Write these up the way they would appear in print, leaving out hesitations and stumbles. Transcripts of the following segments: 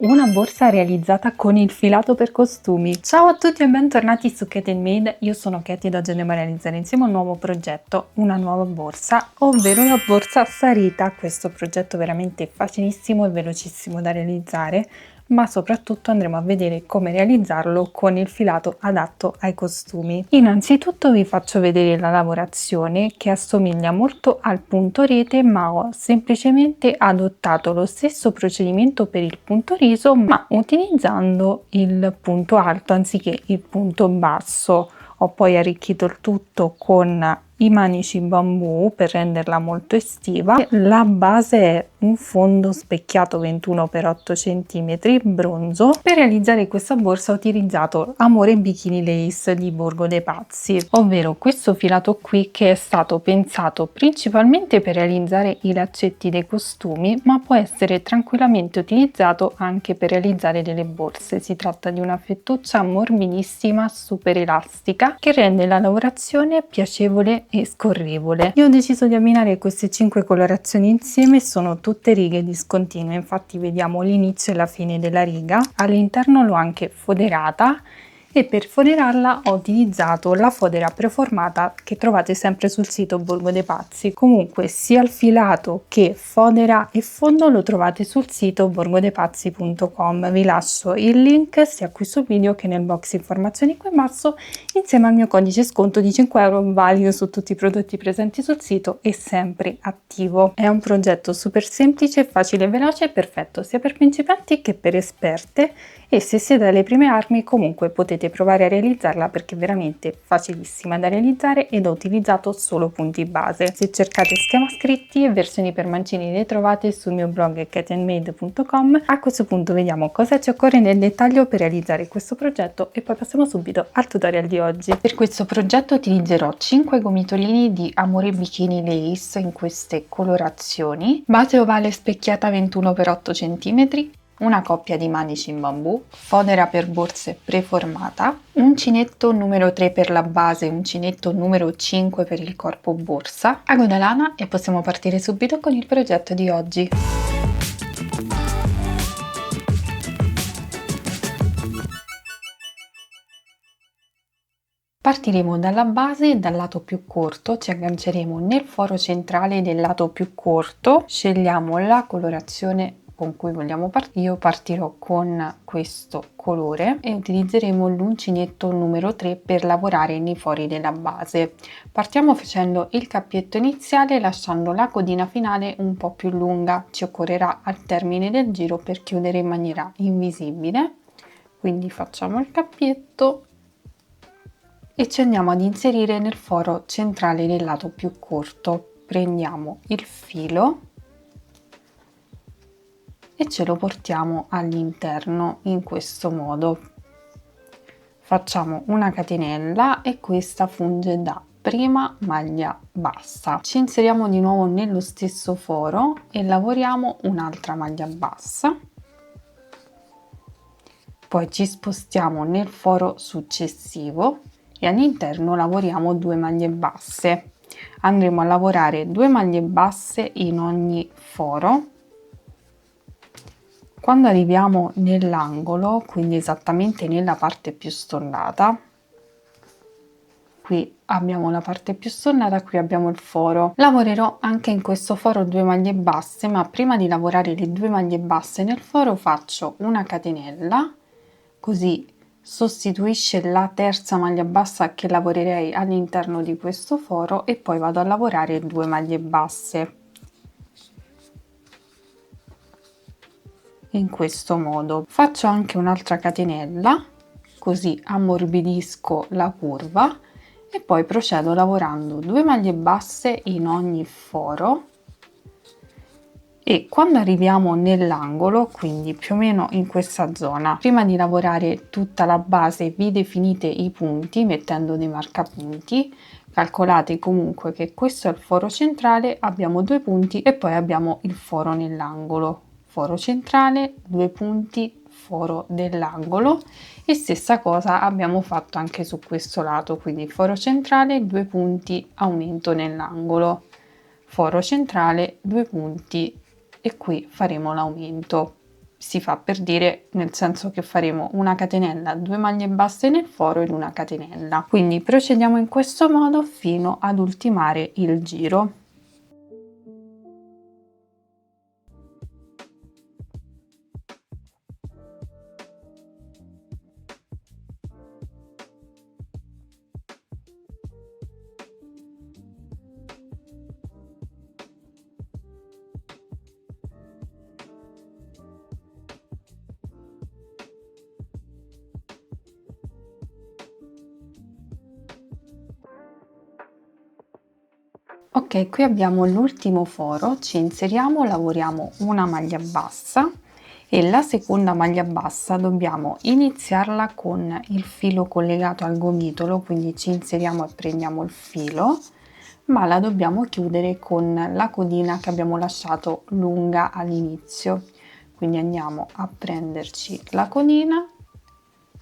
Una borsa realizzata con il filato per costumi. Ciao a tutti e bentornati su Kate Made. Io sono Katie ed oggi andiamo a realizzare insieme un nuovo progetto, una nuova borsa, ovvero la borsa Sarita. Questo progetto è veramente facilissimo e velocissimo da realizzare, ma soprattutto andremo a vedere come realizzarlo con il filato adatto ai costumi. Innanzitutto vi faccio vedere la lavorazione, che assomiglia molto al punto rete, ma ho semplicemente adottato lo stesso procedimento per il punto riso, ma utilizzando il punto alto anziché il punto basso. Ho poi arricchito il tutto con i manici bambù per renderla molto estiva. La base è un fondo specchiato 21x8 cm bronzo. Per realizzare questa borsa ho utilizzato Amore Bikini Lace di Borgo dei Pazzi, ovvero questo filato qui, che è stato pensato principalmente per realizzare i laccetti dei costumi, ma può essere tranquillamente utilizzato anche per realizzare delle borse. Si tratta di una fettuccia morbidissima, super elastica, che rende la lavorazione piacevole e scorrevole. Io ho deciso di abbinare queste 5 colorazioni insieme, sono tutte righe discontinue, infatti vediamo l'inizio e la fine della riga. All'interno l'ho anche foderata e per foderarla ho utilizzato la fodera preformata che trovate sempre sul sito Borgo dei Pazzi. Comunque sia il filato che fodera e fondo lo trovate sul sito borgodeipazzi.com. Vi lascio il link sia qui sul video che nel box informazioni qui in basso, insieme al mio codice sconto di 5 euro valido su tutti i prodotti presenti sul sito e sempre attivo. È un progetto super semplice, facile e veloce, perfetto sia per principianti che per esperte, e se siete alle prime armi comunque potete provare a realizzarla perché è veramente facilissima da realizzare ed ho utilizzato solo punti base. Se cercate schema scritti e versioni per mancini le trovate sul mio blog kateandmade.com. A questo punto vediamo cosa ci occorre nel dettaglio per realizzare questo progetto e poi passiamo subito al tutorial di oggi. Per questo progetto utilizzerò 5 gomitolini di Amore Bikini Lace in queste colorazioni, base ovale specchiata 21x8 cm, una coppia di manici in bambù, fodera per borse preformata, uncinetto numero 3 per la base e uncinetto numero 5 per il corpo borsa, ago da lana, e possiamo partire subito con il progetto di oggi. Partiremo dalla base e dal lato più corto, ci agganceremo nel foro centrale del lato più corto, scegliamo la colorazione con cui vogliamo partire. Io partirò con questo colore e utilizzeremo l'uncinetto numero 3 per lavorare nei fori della base. Partiamo facendo il cappietto iniziale lasciando la codina finale un po' più lunga, ci occorrerà al termine del giro per chiudere in maniera invisibile. Quindi facciamo il cappietto e ci andiamo ad inserire nel foro centrale del lato più corto. Prendiamo il filo e ce lo portiamo all'interno in questo modo. Facciamo una catenella e questa funge da prima maglia bassa. Ci inseriamo di nuovo nello stesso foro e lavoriamo un'altra maglia bassa. Poi ci spostiamo nel foro successivo e all'interno lavoriamo 2 maglie basse. Andremo a lavorare 2 maglie basse in ogni foro. Quando arriviamo nell'angolo, quindi esattamente nella parte più stonnata, qui abbiamo la parte più stonnata, qui abbiamo il foro. Lavorerò anche in questo foro 2 maglie basse, ma prima di lavorare le 2 maglie basse nel foro faccio una catenella, così sostituisce la terza maglia bassa che lavorerei all'interno di questo foro, e poi vado a lavorare 2 maglie basse in questo modo. Faccio anche un'altra catenella, così ammorbidisco la curva, e poi procedo lavorando 2 maglie basse in ogni foro. E quando arriviamo nell'angolo, quindi più o meno in questa zona, prima di lavorare tutta la base vi definite i punti mettendo dei marcapunti. Calcolate comunque che questo è il foro centrale, abbiamo 2 punti e poi abbiamo il foro nell'angolo. Foro centrale, 2 punti, foro dell'angolo, e stessa cosa abbiamo fatto anche su questo lato, quindi foro centrale, 2 punti, aumento nell'angolo, foro centrale, 2 punti, e qui faremo l'aumento. si fa per dire, nel senso che faremo una catenella, 2 maglie basse nel foro ed una catenella. Quindi procediamo in questo modo fino ad ultimare il giro. Ok, qui abbiamo l'ultimo foro, ci inseriamo, lavoriamo una maglia bassa e la seconda maglia bassa dobbiamo iniziarla con il filo collegato al gomitolo, quindi ci inseriamo e prendiamo il filo, ma la dobbiamo chiudere con la codina che abbiamo lasciato lunga all'inizio. Quindi andiamo a prenderci la codina,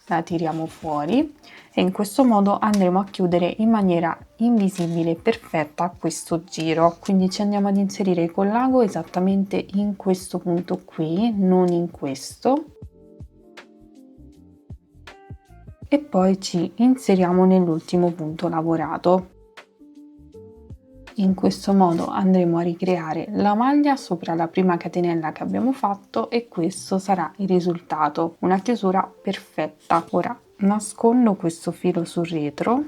la tiriamo fuori e in questo modo andremo a chiudere in maniera invisibile e perfetta questo giro. Quindi ci andiamo ad inserire con l'ago esattamente in questo punto qui, non in questo, e poi ci inseriamo nell'ultimo punto lavorato. In questo modo andremo a ricreare la maglia sopra la prima catenella che abbiamo fatto e questo sarà il risultato, una chiusura perfetta. Ora nascondo questo filo sul retro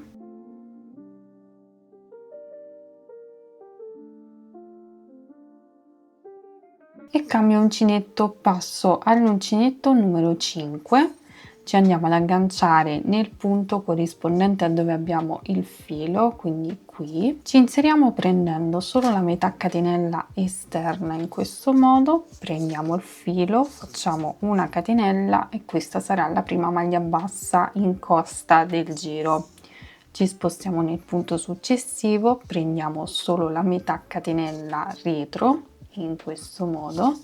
e cambio uncinetto, passo all'uncinetto numero 5, ci andiamo ad agganciare nel punto corrispondente a dove abbiamo il filo, quindi qui ci inseriamo prendendo solo la metà catenella esterna. In questo modo prendiamo il filo, facciamo una catenella e questa sarà la prima maglia bassa in costa del giro. Ci spostiamo nel punto successivo, prendiamo solo la metà catenella retro, in questo modo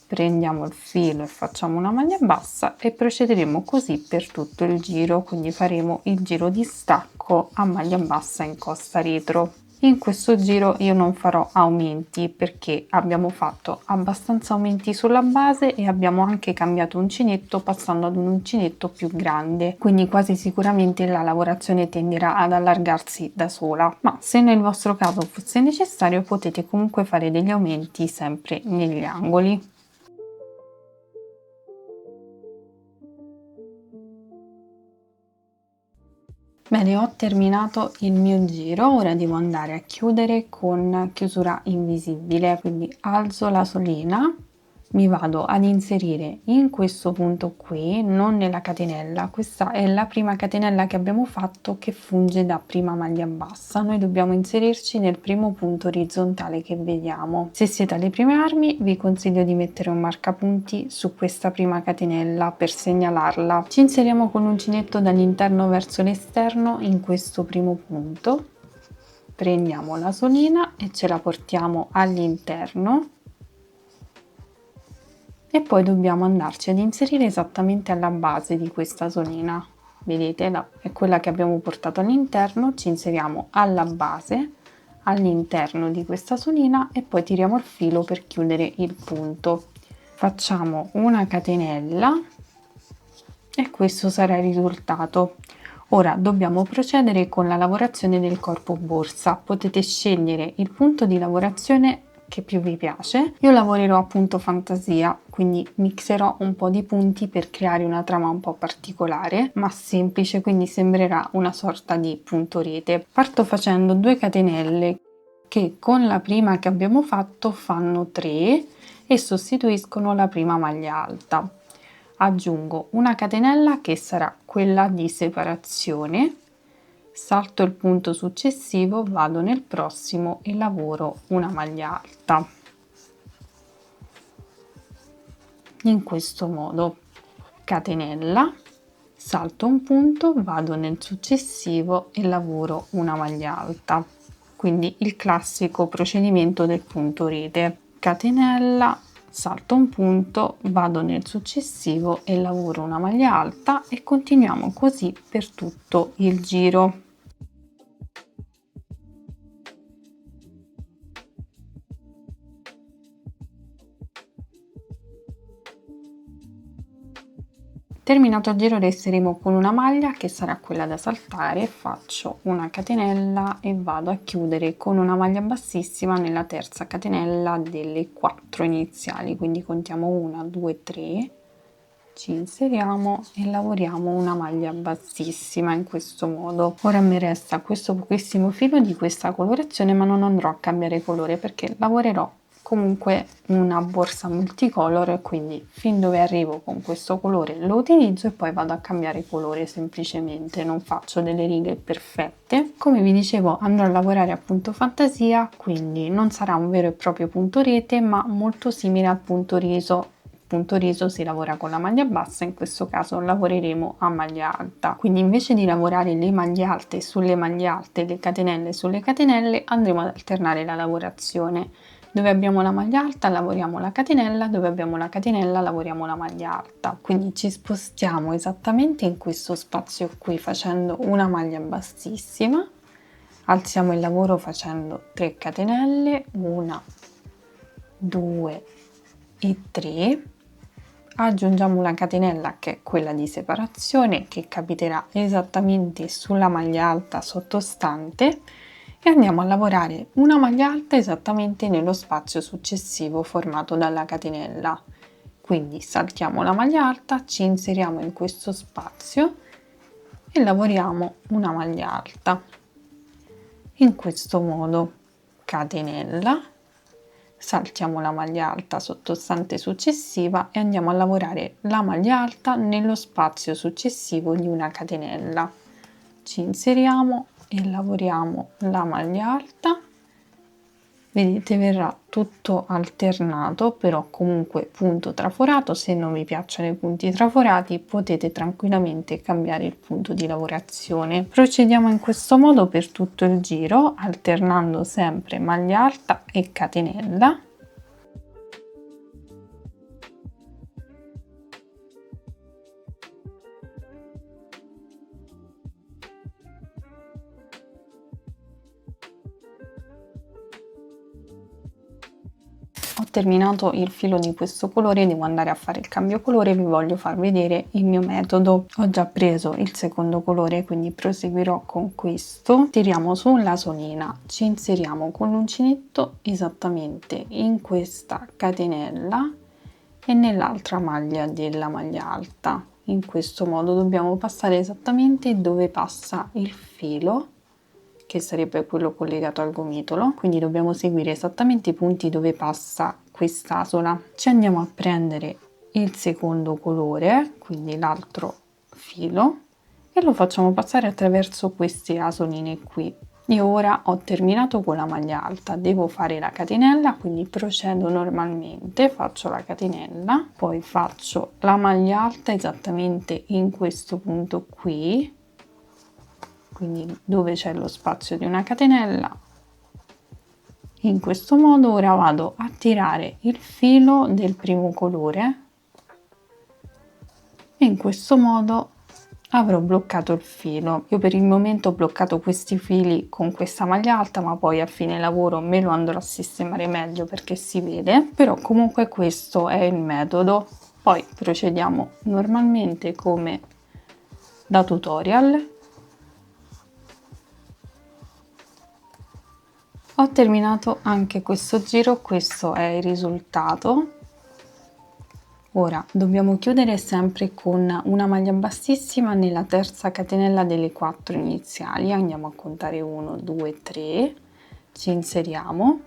prendiamo il filo e facciamo una maglia bassa e procederemo così per tutto il giro, quindi faremo il giro di stacco a maglia bassa in costa retro. In questo giro io non farò aumenti perché abbiamo fatto abbastanza aumenti sulla base e abbiamo anche cambiato uncinetto passando ad un uncinetto più grande, quindi quasi sicuramente la lavorazione tenderà ad allargarsi da sola, ma se nel vostro caso fosse necessario potete comunque fare degli aumenti sempre negli angoli. Bene, ho terminato il mio giro, ora devo andare a chiudere con chiusura invisibile, quindi alzo la solina, mi vado ad inserire in questo punto qui, non nella catenella. Questa è la prima catenella che abbiamo fatto che funge da prima maglia bassa. Noi dobbiamo inserirci nel primo punto orizzontale che vediamo. Se siete alle prime armi vi consiglio di mettere un marcapunti su questa prima catenella per segnalarla. Ci inseriamo con l'uncinetto dall'interno verso l'esterno in questo primo punto, prendiamo la solina e ce la portiamo all'interno e poi dobbiamo andarci ad inserire esattamente alla base di questa solina. Vedete, è quella che abbiamo portato all'interno, ci inseriamo alla base all'interno di questa solina e poi tiriamo il filo per chiudere il punto. Facciamo una catenella e questo sarà il risultato. Ora dobbiamo procedere con la lavorazione del corpo borsa. Potete scegliere il punto di lavorazione che più vi piace. Io lavorerò appunto fantasia, quindi mixerò un po' di punti per creare una trama un po' particolare ma semplice, quindi sembrerà una sorta di punto rete. Parto facendo 2 catenelle che con la prima che abbiamo fatto fanno 3 e sostituiscono la prima maglia alta. Aggiungo una catenella che sarà quella di separazione, salto il punto successivo, vado nel prossimo e lavoro una maglia alta. In questo modo, catenella, salto un punto, vado nel successivo e lavoro una maglia alta. Quindi il classico procedimento del punto rete. Catenella, salto un punto, vado nel successivo e lavoro una maglia alta e continuiamo così per tutto il giro. Terminato il giro resteremo con una maglia che sarà quella da saltare, faccio una catenella e vado a chiudere con una maglia bassissima nella terza catenella delle 4 iniziali, quindi contiamo 1, 2, 3, ci inseriamo e lavoriamo una maglia bassissima in questo modo. Ora mi resta questo pochissimo filo di questa colorazione, ma non andrò a cambiare colore perché lavorerò comunque una borsa multicolor, quindi fin dove arrivo con questo colore lo utilizzo e poi vado a cambiare colore semplicemente, non faccio delle righe perfette. Come vi dicevo, andrò a lavorare a punto fantasia, quindi non sarà un vero e proprio punto rete, ma molto simile al punto riso. Punto riso si lavora con la maglia bassa, in questo caso lavoreremo a maglia alta, quindi invece di lavorare le maglie alte sulle maglie alte, le catenelle sulle catenelle, andremo ad alternare la lavorazione. Dove abbiamo la maglia alta lavoriamo la catenella, dove abbiamo la catenella lavoriamo la maglia alta. Quindi ci spostiamo esattamente in questo spazio qui facendo una maglia bassissima, alziamo il lavoro facendo 3 catenelle, 1, 2 e 3, aggiungiamo una catenella che è quella di separazione che capiterà esattamente sulla maglia alta sottostante e andiamo a lavorare una maglia alta esattamente nello spazio successivo formato dalla catenella. Quindi saltiamo la maglia alta, ci inseriamo in questo spazio e lavoriamo una maglia alta. In questo modo catenella, saltiamo la maglia alta sottostante successiva e andiamo a lavorare la maglia alta nello spazio successivo di una catenella. Ci inseriamo e lavoriamo la maglia alta. Vedete, verrà tutto alternato, però comunque punto traforato. Se non vi piacciono i punti traforati potete tranquillamente cambiare il punto di lavorazione. Procediamo in questo modo per tutto il giro, alternando sempre maglia alta e catenella. Ho terminato il filo di questo colore, devo andare a fare il cambio colore, vi voglio far vedere il mio metodo. Ho già preso il secondo colore, quindi proseguirò con questo. Tiriamo su la solina, ci inseriamo con l'uncinetto esattamente in questa catenella e nell'altra maglia della maglia alta. In questo modo dobbiamo passare esattamente dove passa il filo, che sarebbe quello collegato al gomitolo, quindi dobbiamo seguire esattamente i punti dove passa quest'asola. Ci andiamo a prendere il secondo colore, quindi l'altro filo, e lo facciamo passare attraverso queste asoline qui. Io ora ho terminato con la maglia alta, devo fare la catenella, quindi procedo normalmente, faccio la catenella, poi faccio la maglia alta esattamente in questo punto qui, quindi dove c'è lo spazio di una catenella. In questo modo ora vado a tirare il filo del primo colore e in questo modo avrò bloccato il filo. Io per il momento ho bloccato questi fili con questa maglia alta, ma poi a fine lavoro me lo andrò a sistemare meglio perché si vede, però comunque questo è il metodo. Poi procediamo normalmente come da tutorial. Ho terminato anche questo giro, questo è il risultato. Ora dobbiamo chiudere sempre con una maglia bassissima nella terza catenella delle 4 iniziali. Andiamo a contare 1, 2, 3, ci inseriamo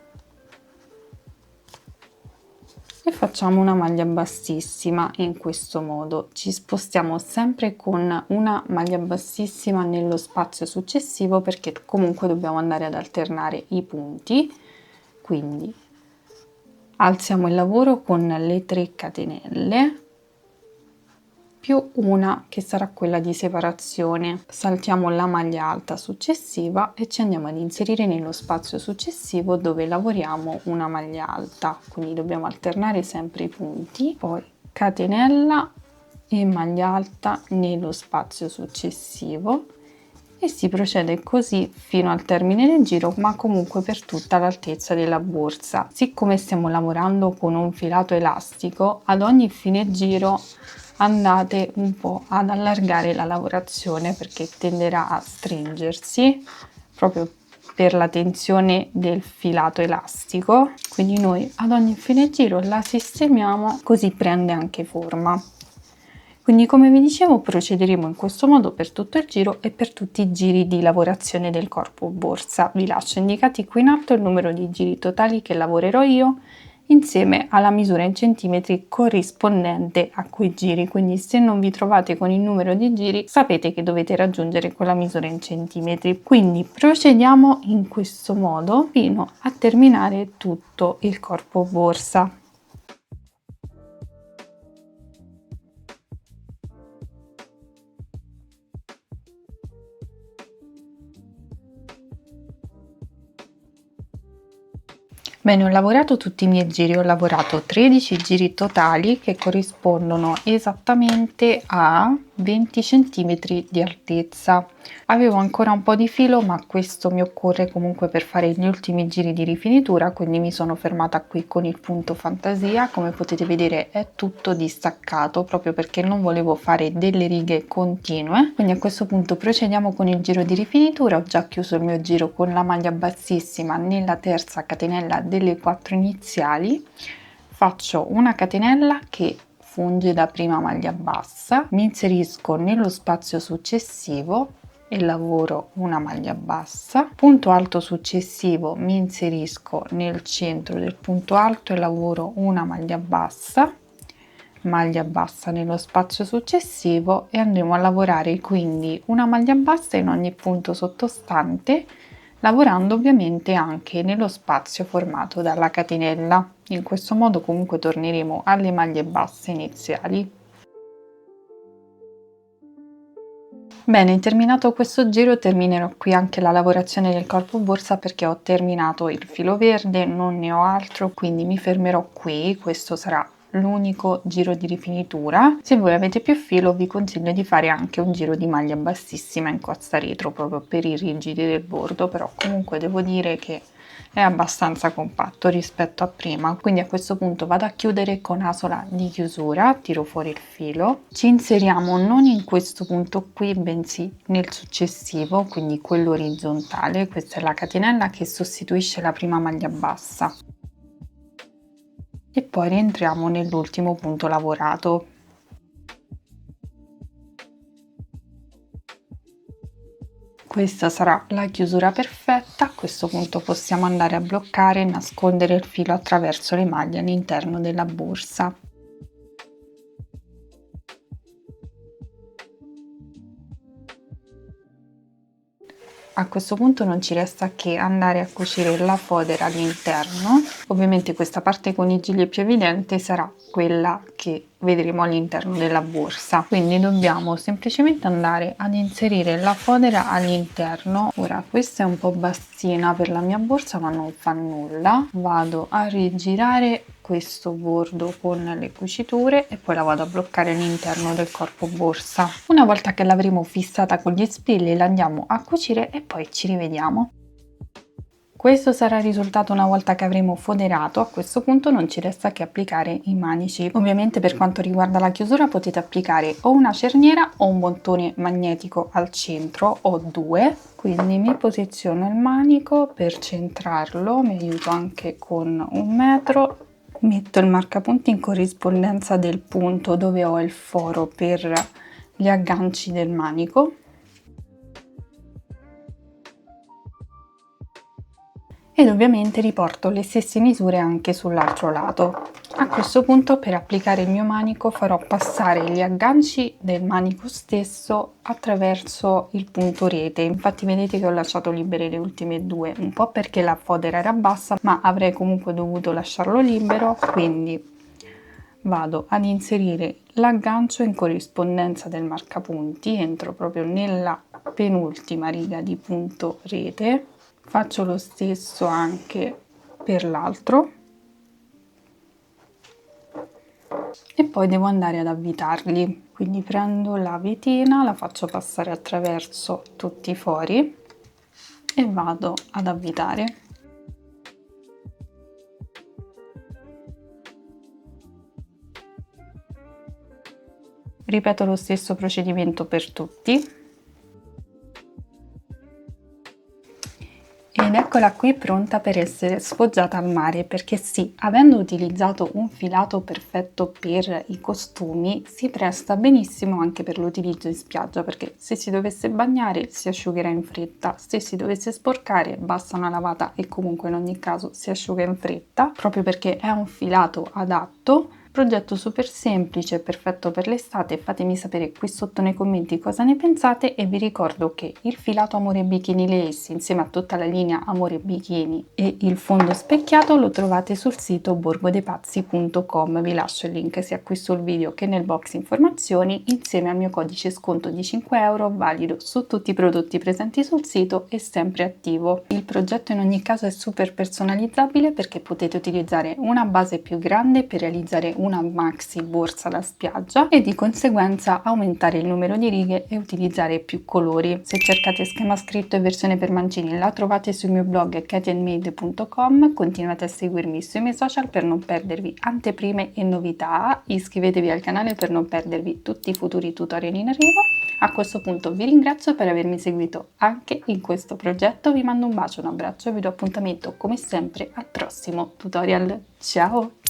e facciamo una maglia bassissima. In questo modo ci spostiamo sempre con una maglia bassissima nello spazio successivo perché comunque dobbiamo andare ad alternare i punti. Quindi alziamo il lavoro con le 3 catenelle più una che sarà quella di separazione. Saltiamo la maglia alta successiva e ci andiamo ad inserire nello spazio successivo dove lavoriamo una maglia alta, quindi dobbiamo alternare sempre i punti, poi catenella e maglia alta nello spazio successivo e si procede così fino al termine del giro, ma comunque per tutta l'altezza della borsa. Siccome stiamo lavorando con un filato elastico, ad ogni fine giro andate un po' ad allargare la lavorazione perché tenderà a stringersi proprio per la tensione del filato elastico. Quindi noi ad ogni fine giro la sistemiamo, così prende anche forma. Quindi come vi dicevo procederemo in questo modo per tutto il giro e per tutti i giri di lavorazione del corpo borsa. Vi lascio indicati qui in alto il numero di giri totali che lavorerò io insieme alla misura in centimetri corrispondente a quei giri. Quindi se non vi trovate con il numero di giri sapete che dovete raggiungere quella misura in centimetri. Quindi procediamo in questo modo fino a terminare tutto il corpo borsa. Bene, ho lavorato tutti i miei giri, ho lavorato 13 giri totali che corrispondono esattamente a 20 cm di altezza. Avevo ancora un po' di filo, ma questo mi occorre comunque per fare gli ultimi giri di rifinitura, quindi mi sono fermata qui con il punto fantasia. Come potete vedere è tutto distaccato proprio perché non volevo fare delle righe continue. Quindi a questo punto procediamo con il giro di rifinitura. Ho già chiuso il mio giro con la maglia bassissima nella terza catenella delle 4 iniziali. Faccio una catenella che funge da prima maglia bassa, mi inserisco nello spazio successivo e lavoro una maglia bassa, punto alto successivo, mi inserisco nel centro del punto alto e lavoro una maglia bassa nello spazio successivo e andremo a lavorare quindi una maglia bassa in ogni punto sottostante, lavorando ovviamente anche nello spazio formato dalla catenella. In questo modo comunque torneremo alle maglie basse iniziali. Bene, terminato questo giro terminerò qui anche la lavorazione del corpo borsa perché ho terminato il filo verde, non ne ho altro, quindi mi fermerò qui. Questo sarà l'unico giro di rifinitura. Se voi avete più filo vi consiglio di fare anche un giro di maglia bassissima in costa retro proprio per i rigidi del bordo, però comunque devo dire che è abbastanza compatto rispetto a prima. Quindi a questo punto vado a chiudere con asola di chiusura, tiro fuori il filo, ci inseriamo non in questo punto qui bensì nel successivo, quindi quello orizzontale. Questa è la catenella che sostituisce la prima maglia bassa e poi rientriamo nell'ultimo punto lavorato. Questa sarà la chiusura perfetta. A questo punto possiamo andare a bloccare e nascondere il filo attraverso le maglie all'interno della borsa. A questo punto non ci resta che andare a cucire la fodera all'interno. Ovviamente questa parte con i gili è più evidente, sarà quella che vedremo all'interno della borsa. Quindi dobbiamo semplicemente andare ad inserire la fodera all'interno. Ora questa è un po' bassina per la mia borsa, ma non fa nulla. Vado a rigirare questo bordo con le cuciture e poi la vado a bloccare all'interno del corpo borsa. Una volta che l'avremo fissata con gli spilli la andiamo a cucire e poi ci rivediamo. Questo sarà il risultato una volta che avremo foderato. A questo punto non ci resta che applicare i manici. Ovviamente per quanto riguarda la chiusura potete applicare o una cerniera o un bottone magnetico al centro o due. Quindi mi posiziono il manico per centrarlo, mi aiuto anche con un metro. Metto il marcapunti in corrispondenza del punto dove ho il foro per gli agganci del manico ed ovviamente riporto le stesse misure anche sull'altro lato. A questo punto per applicare il mio manico farò passare gli agganci del manico stesso attraverso il punto rete. Infatti vedete che ho lasciato libere le ultime due, un po' perché la fodera era bassa, ma avrei comunque dovuto lasciarlo libero, quindi vado ad inserire l'aggancio in corrispondenza del marcapunti, entro proprio nella penultima riga di punto rete. Faccio lo stesso anche per l'altro e poi devo andare ad avvitarli, quindi prendo la vitina, la faccio passare attraverso tutti i fori e vado ad avvitare. ripeto lo stesso procedimento per tutti. Ed eccola qui pronta per essere sfoggiata al mare, perché sì, avendo utilizzato un filato perfetto per i costumi, si presta benissimo anche per l'utilizzo in spiaggia, perché se si dovesse bagnare si asciugherà in fretta, se si dovesse sporcare basta una lavata e comunque in ogni caso si asciuga in fretta, proprio perché è un filato adatto. Progetto super semplice, perfetto per l'estate. Fatemi sapere qui sotto nei commenti cosa ne pensate e vi ricordo che il filato Amore Bikini Lace insieme a tutta la linea Amore Bikini e il fondo specchiato lo trovate sul sito borgodepazzi.com. Vi lascio il link sia qui sul video che nel box informazioni insieme al mio codice sconto di 5 euro valido su tutti i prodotti presenti sul sito e sempre attivo. Il progetto in ogni caso è super personalizzabile perché potete utilizzare una base più grande per realizzare una maxi borsa da spiaggia e di conseguenza aumentare il numero di righe e utilizzare più colori. Se cercate schema scritto e versione per mancini la trovate sul mio blog kathyandmade.com. Continuate a seguirmi sui miei social per non perdervi anteprime e novità, iscrivetevi al canale per non perdervi tutti i futuri tutorial in arrivo. A questo punto vi ringrazio per avermi seguito anche in questo progetto, vi mando un bacio, un abbraccio e vi do appuntamento come sempre al prossimo tutorial. Ciao!